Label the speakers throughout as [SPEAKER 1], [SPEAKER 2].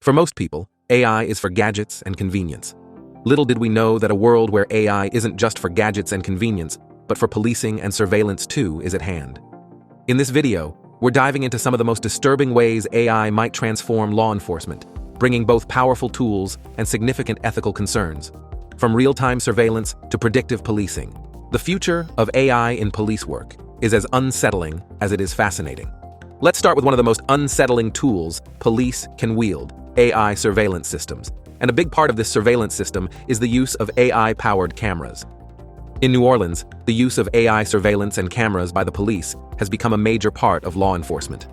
[SPEAKER 1] For most people, AI is for gadgets and convenience. Little did we know that a world where AI isn't just for gadgets and convenience, but for policing and surveillance too is at hand. In this video, we're diving into some of the most disturbing ways AI might transform law enforcement, bringing both powerful tools and significant ethical concerns. From real-time surveillance to predictive policing, the future of AI in police work is as unsettling as it is fascinating. Let's start with one of the most unsettling tools police can wield: AI surveillance systems. And a big part of this surveillance system is the use of AI-powered cameras. In New Orleans, the use of AI surveillance and cameras by the police has become a major part of law enforcement.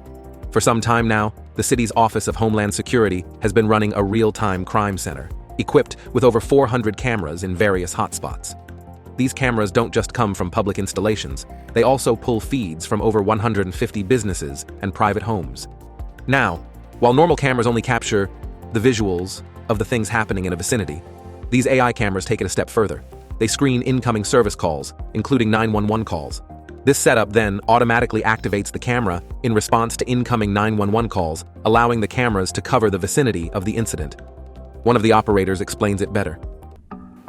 [SPEAKER 1] For some time now, the city's Office of Homeland Security has been running a real-time crime center, equipped with over 400 cameras in various hotspots. These cameras don't just come from public installations, they also pull feeds from over 150 businesses and private homes. Now, while normal cameras only capture the visuals of the things happening in a vicinity, these AI cameras take it a step further. They screen incoming service calls, including 911 calls. This setup then automatically activates the camera in response to incoming 911 calls, allowing the cameras to cover the vicinity of the incident. One of the operators explains it better.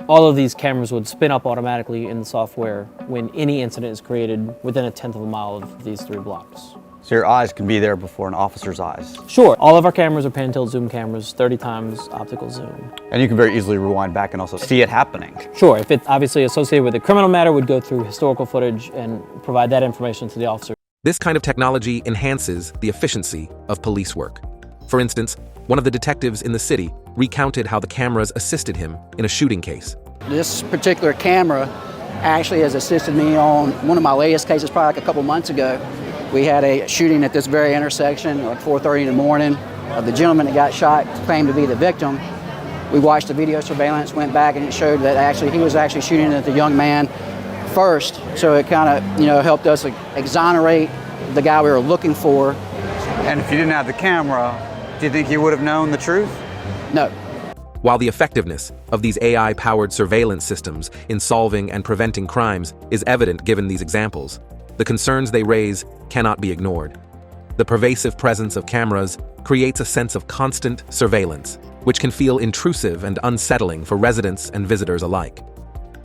[SPEAKER 2] All of these cameras would spin up automatically in the software when any incident is created within a tenth of a mile of these 3 blocks.
[SPEAKER 3] So your eyes can be there before an officer's eyes.
[SPEAKER 2] Sure, all of our cameras are pan-tilt zoom cameras, 30 times optical zoom.
[SPEAKER 3] And you can very easily rewind back and also see it happening.
[SPEAKER 2] Sure, if it's obviously associated with a criminal matter, we'd go through historical footage and provide that information to the officer.
[SPEAKER 1] This kind of technology enhances the efficiency of police work. For instance, one of the detectives in the city recounted how the cameras assisted him in a shooting case.
[SPEAKER 4] This particular camera actually has assisted me on one of my latest cases, probably like a couple months ago. We had a shooting at this very intersection, like 4:30 in the morning. The gentleman that got shot claimed to be the victim. We watched the video surveillance, went back, and it showed that he was actually shooting at the young man first. So it kind of, helped us exonerate the guy we were looking for.
[SPEAKER 3] And if you didn't have the camera, do you think you would have known the truth?
[SPEAKER 4] No.
[SPEAKER 1] While the effectiveness of these AI-powered surveillance systems in solving and preventing crimes is evident given these examples, the concerns they raise cannot be ignored. The pervasive presence of cameras creates a sense of constant surveillance, which can feel intrusive and unsettling for residents and visitors alike.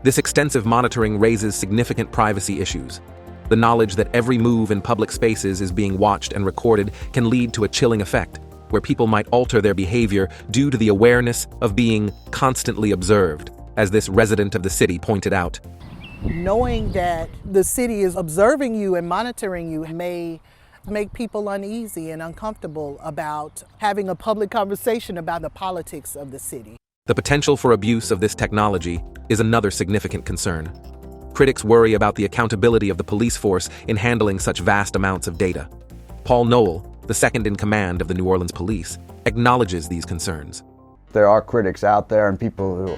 [SPEAKER 1] This extensive monitoring raises significant privacy issues. The knowledge that every move in public spaces is being watched and recorded can lead to a chilling effect, where people might alter their behavior due to the awareness of being constantly observed, as this resident of the city pointed out.
[SPEAKER 5] Knowing that the city is observing you and monitoring you may make people uneasy and uncomfortable about having a public conversation about the politics of the city.
[SPEAKER 1] The potential for abuse of this technology is another significant concern. Critics worry about the accountability of the police force in handling such vast amounts of data. Paul Noel, the second in command of the New Orleans Police, acknowledges these concerns.
[SPEAKER 6] There are critics out there and people who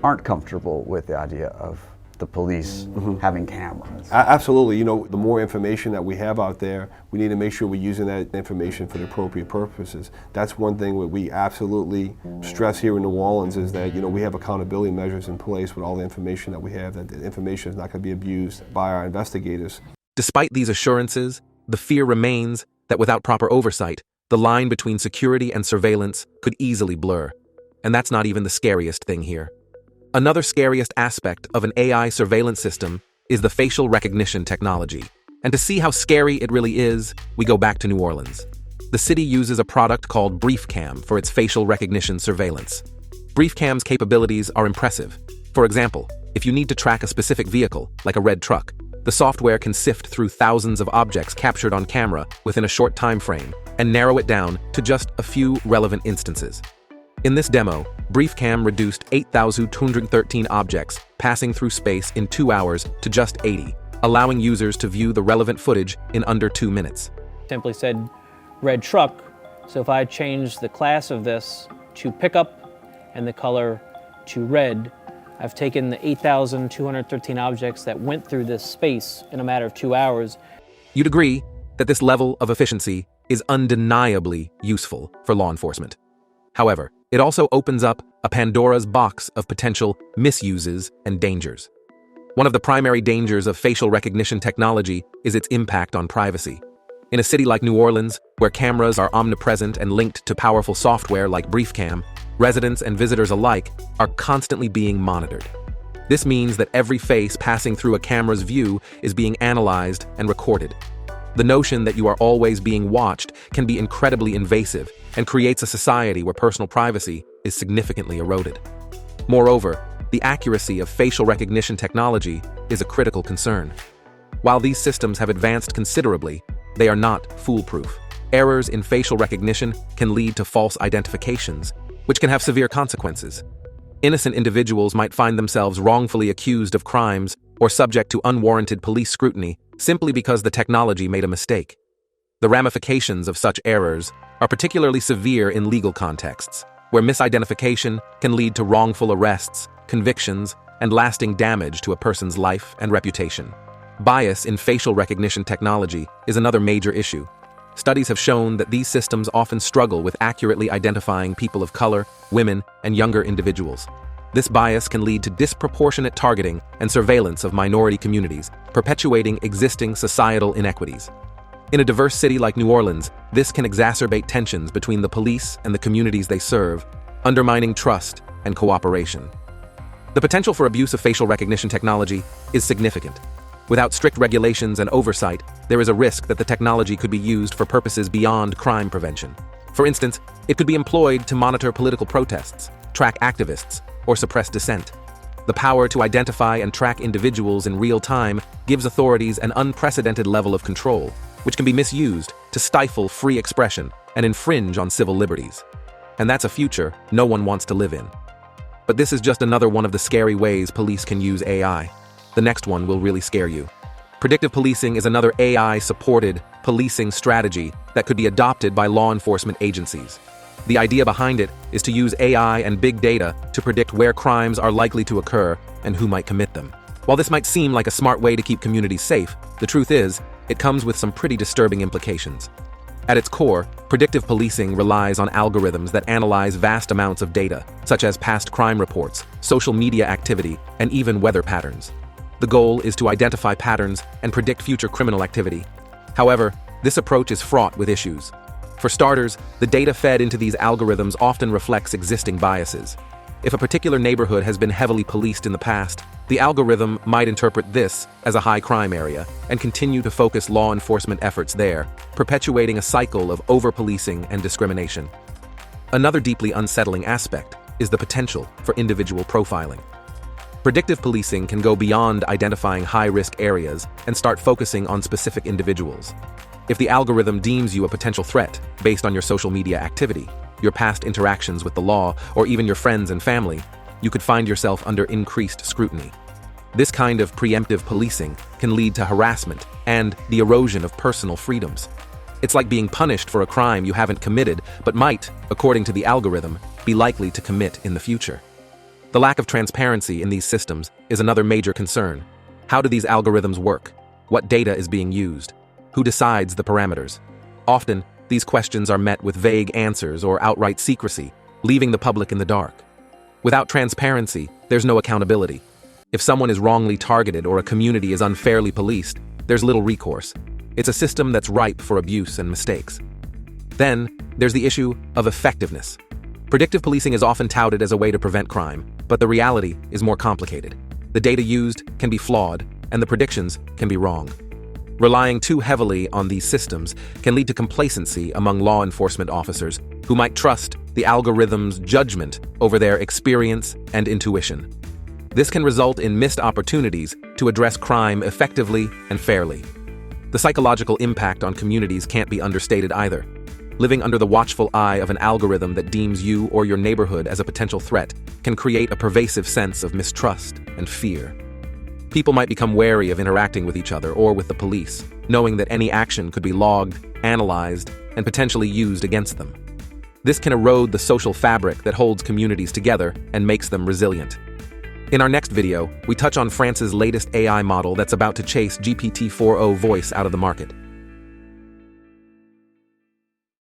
[SPEAKER 6] aren't comfortable with the idea of the police having cameras.
[SPEAKER 7] Absolutely. The more information that we have out there, we need to make sure we're using that information for the appropriate purposes. That's one thing that we absolutely stress here in New Orleans is that, we have accountability measures in place with all the information that we have, that the information is not going to be abused by our investigators.
[SPEAKER 1] Despite these assurances, the fear remains that without proper oversight, the line between security and surveillance could easily blur. And that's not even the scariest thing here. Another scariest aspect of an AI surveillance system is the facial recognition technology. And to see how scary it really is, we go back to New Orleans. The city uses a product called BriefCam for its facial recognition surveillance. BriefCam's capabilities are impressive. For example, if you need to track a specific vehicle, like a red truck, the software can sift through thousands of objects captured on camera within a short time frame and narrow it down to just a few relevant instances. In this demo, BriefCam reduced 8,213 objects passing through space in 2 hours to just 80, allowing users to view the relevant footage in under 2 minutes.
[SPEAKER 2] Simply said red truck, so if I change the class of this to pickup and the color to red, I've taken the 8,213 objects that went through this space in a matter of 2 hours.
[SPEAKER 1] You'd agree that this level of efficiency is undeniably useful for law enforcement. However, it also opens up a Pandora's box of potential misuses and dangers. One of the primary dangers of facial recognition technology is its impact on privacy. In a city like New Orleans, where cameras are omnipresent and linked to powerful software like BriefCam, residents and visitors alike are constantly being monitored. This means that every face passing through a camera's view is being analyzed and recorded. The notion that you are always being watched can be incredibly invasive and creates a society where personal privacy is significantly eroded. Moreover, the accuracy of facial recognition technology is a critical concern. While these systems have advanced considerably, they are not foolproof. Errors in facial recognition can lead to false identifications, which can have severe consequences. Innocent individuals might find themselves wrongfully accused of crimes or subject to unwarranted police scrutiny simply because the technology made a mistake. The ramifications of such errors are particularly severe in legal contexts, where misidentification can lead to wrongful arrests, convictions, and lasting damage to a person's life and reputation. Bias in facial recognition technology is another major issue. Studies have shown that these systems often struggle with accurately identifying people of color, women, and younger individuals. This bias can lead to disproportionate targeting and surveillance of minority communities, perpetuating existing societal inequities. In a diverse city like New Orleans, this can exacerbate tensions between the police and the communities they serve, undermining trust and cooperation. The potential for abuse of facial recognition technology is significant. Without strict regulations and oversight, there is a risk that the technology could be used for purposes beyond crime prevention. For instance, it could be employed to monitor political protests, track activists, or suppress dissent. The power to identify and track individuals in real time gives authorities an unprecedented level of control, which can be misused to stifle free expression and infringe on civil liberties. And that's a future no one wants to live in. But this is just another one of the scary ways police can use AI. The next one will really scare you. Predictive policing is another AI-supported policing strategy that could be adopted by law enforcement agencies. The idea behind it is to use AI and big data to predict where crimes are likely to occur and who might commit them. While this might seem like a smart way to keep communities safe, the truth is, it comes with some pretty disturbing implications. At its core, predictive policing relies on algorithms that analyze vast amounts of data, such as past crime reports, social media activity, and even weather patterns. The goal is to identify patterns and predict future criminal activity. However, this approach is fraught with issues. For starters, the data fed into these algorithms often reflects existing biases. If a particular neighborhood has been heavily policed in the past, the algorithm might interpret this as a high crime area and continue to focus law enforcement efforts there, perpetuating a cycle of over-policing and discrimination. Another deeply unsettling aspect is the potential for individual profiling. Predictive policing can go beyond identifying high-risk areas and start focusing on specific individuals. If the algorithm deems you a potential threat based on your social media activity, your past interactions with the law, or even your friends and family, you could find yourself under increased scrutiny. This kind of preemptive policing can lead to harassment and the erosion of personal freedoms. It's like being punished for a crime you haven't committed but might, according to the algorithm, be likely to commit in the future. The lack of transparency in these systems is another major concern. How do these algorithms work? What data is being used? Who decides the parameters? Often, these questions are met with vague answers or outright secrecy, leaving the public in the dark. Without transparency, there's no accountability. If someone is wrongly targeted or a community is unfairly policed, there's little recourse. It's a system that's ripe for abuse and mistakes. Then, there's the issue of effectiveness. Predictive policing is often touted as a way to prevent crime, but the reality is more complicated. The data used can be flawed, and the predictions can be wrong. Relying too heavily on these systems can lead to complacency among law enforcement officers who might trust the algorithm's judgment over their experience and intuition. This can result in missed opportunities to address crime effectively and fairly. The psychological impact on communities can't be understated either. Living under the watchful eye of an algorithm that deems you or your neighborhood as a potential threat can create a pervasive sense of mistrust and fear. People might become wary of interacting with each other or with the police, knowing that any action could be logged, analyzed, and potentially used against them. This can erode the social fabric that holds communities together and makes them resilient. In our next video, we touch on France's latest AI model that's about to chase GPT-4o voice out of the market.